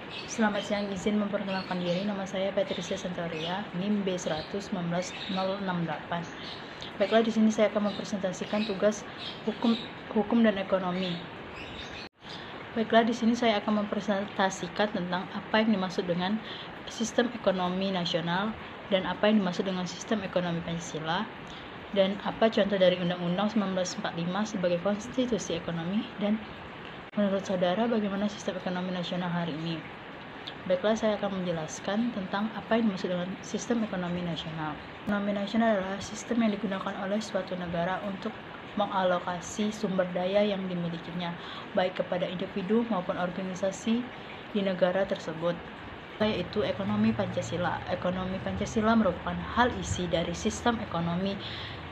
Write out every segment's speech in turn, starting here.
Selamat siang, izin memperkenalkan diri. Nama saya Patricia Santoria, NIM B100-19068. Baiklah, di sini saya akan mempresentasikan tugas hukum dan ekonomi. Baiklah, di sini saya akan mempresentasikan tentang apa yang dimaksud dengan sistem ekonomi nasional dan apa yang dimaksud dengan sistem ekonomi Pancasila, dan apa contoh dari Undang-Undang 1945 sebagai konstitusi ekonomi, dan menurut saudara bagaimana sistem ekonomi nasional hari ini. Baiklah, saya akan menjelaskan tentang apa yang dimaksud dengan sistem ekonomi nasional. Ekonomi nasional adalah sistem yang digunakan oleh suatu negara untuk mengalokasi sumber daya yang dimilikinya, baik kepada individu maupun organisasi di negara tersebut, yaitu ekonomi Pancasila. Ekonomi Pancasila merupakan hal isi dari sistem ekonomi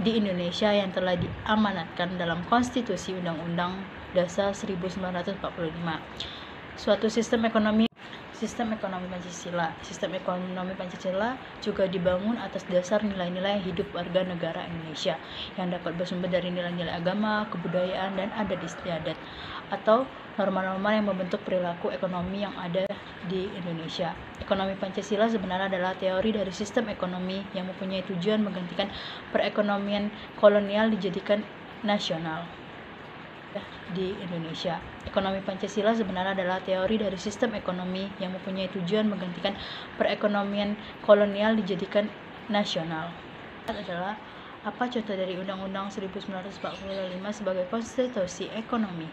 di Indonesia yang telah diamanatkan dalam Konstitusi Undang-Undang Dasar 1945. Suatu sistem ekonomi Pancasila. Sistem ekonomi Pancasila juga dibangun atas dasar nilai-nilai hidup warga negara Indonesia yang dapat bersumber dari nilai-nilai agama, kebudayaan, dan adat istiadat atau norma-norma yang membentuk perilaku ekonomi yang ada di Indonesia. Ekonomi Pancasila sebenarnya adalah teori dari sistem ekonomi yang mempunyai tujuan menggantikan perekonomian kolonial dijadikan nasional di Indonesia. Ekonomi Pancasila sebenarnya adalah teori dari sistem ekonomi yang mempunyai tujuan menggantikan perekonomian kolonial dijadikan nasional. Adalah apa contoh dari Undang-Undang 1945 sebagai konstitusi ekonomi.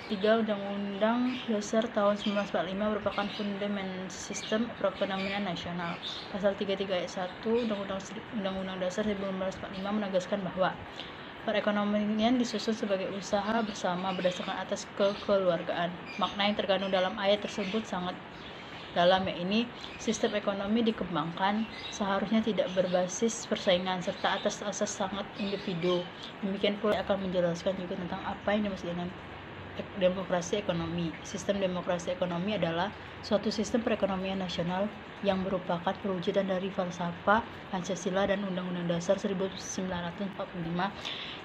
3. Undang-Undang Dasar tahun 1945 merupakan fundament sistem perekonomian nasional. Pasal 33 ayat 1 Undang-Undang Dasar 1945 menegaskan bahwa perekonomian disusun sebagai usaha bersama berdasarkan atas kekeluargaan. Makna yang terkandung dalam ayat tersebut sangat dalam, yaitu sistem ekonomi dikembangkan seharusnya tidak berbasis persaingan serta atas asas sangat individu. Demikian pula akan menjelaskan juga tentang apa yang dimaksud dengan demokrasi ekonomi. Sistem demokrasi ekonomi adalah suatu sistem perekonomian nasional yang merupakan perwujudan dari falsafah Pancasila dan Undang-Undang Dasar 1945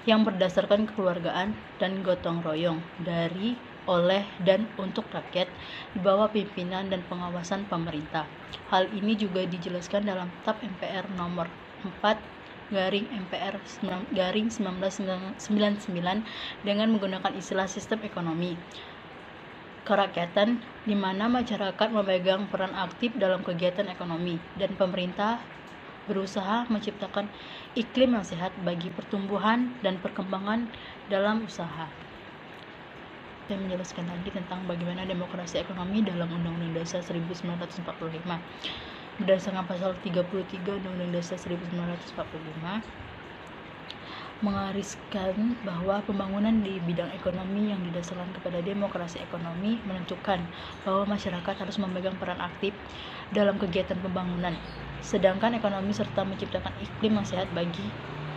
yang berdasarkan kekeluargaan dan gotong royong dari, oleh, dan untuk rakyat di bawah pimpinan dan pengawasan pemerintah. Hal ini juga dijelaskan dalam TAP MPR nomor 4/MPR/1999 dengan menggunakan istilah sistem ekonomi kerakyatan, di mana masyarakat memegang peran aktif dalam kegiatan ekonomi dan pemerintah berusaha menciptakan iklim yang sehat bagi pertumbuhan dan perkembangan dalam usaha. Saya menjelaskan lagi tentang bagaimana demokrasi ekonomi dalam Undang-Undang Dasar 1945. Berdasarkan pasal 33 Undang-Undang Dasar 1945 menggariskan bahwa pembangunan di bidang ekonomi yang didasarkan kepada demokrasi ekonomi menentukan bahwa masyarakat harus memegang peran aktif dalam kegiatan pembangunan, sedangkan ekonomi serta menciptakan iklim yang sehat bagi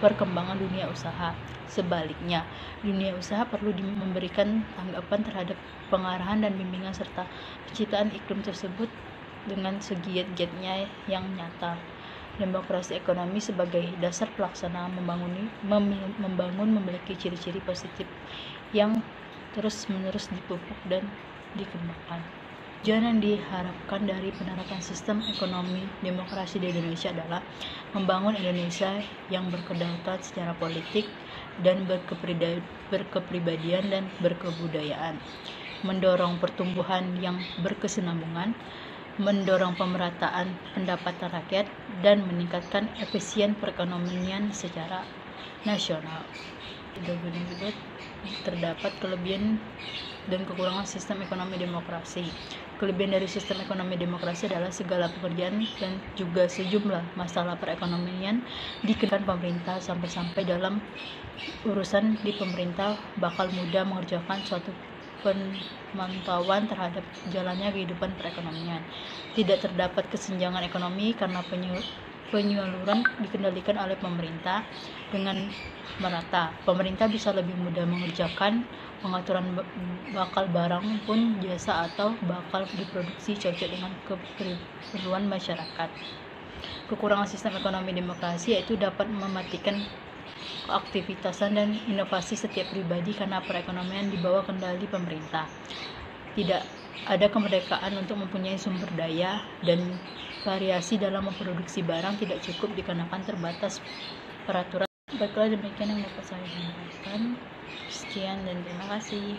perkembangan dunia usaha. Sebaliknya, dunia usaha perlu memberikan tanggapan terhadap pengarahan dan bimbingan serta penciptaan iklim tersebut dengan segiat-giatnya yang nyata. Demokrasi ekonomi sebagai dasar pelaksana membangun memiliki ciri-ciri positif yang terus-menerus dipupuk dan dikembangkan. Tujuan yang diharapkan dari penerapan sistem ekonomi demokrasi di Indonesia adalah membangun Indonesia yang berkedaulatan secara politik dan berkepribadian dan berkebudayaan, mendorong pertumbuhan yang berkesinambungan, mendorong pemerataan pendapatan rakyat, dan meningkatkan efisien perekonomian secara nasional. Terdapat kelebihan dan kekurangan sistem ekonomi demokrasi. Kelebihan dari sistem ekonomi demokrasi adalah segala pekerjaan dan juga sejumlah masalah perekonomian dikenakan pemerintah sampai dalam urusan di pemerintah bakal mudah mengerjakan suatu pemantauan terhadap jalannya kehidupan perekonomian. Tidak terdapat kesenjangan ekonomi karena penyaluran dikendalikan oleh pemerintah dengan merata. Pemerintah bisa lebih mudah mengerjakan pengaturan bakal barang pun jasa atau bakal diproduksi cocok dengan keperluan masyarakat. Kekurangan sistem ekonomi demokrasi yaitu dapat mematikan keaktivitasan dan inovasi setiap pribadi karena perekonomian di bawah kendali pemerintah. tidak ada kemerdekaan untuk mempunyai sumber daya, dan variasi dalam memproduksi barang tidak cukup dikarenakan terbatas peraturan. Baiklah, demikian yang dapat saya sampaikan. Sekian dan terima kasih.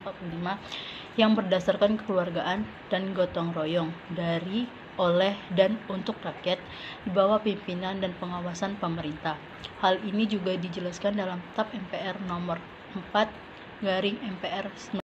45 yang berdasarkan kekeluargaan dan gotong royong dari, oleh, dan untuk rakyat di bawah pimpinan dan pengawasan pemerintah. Hal ini juga dijelaskan dalam TAP MPR nomor 4/MPR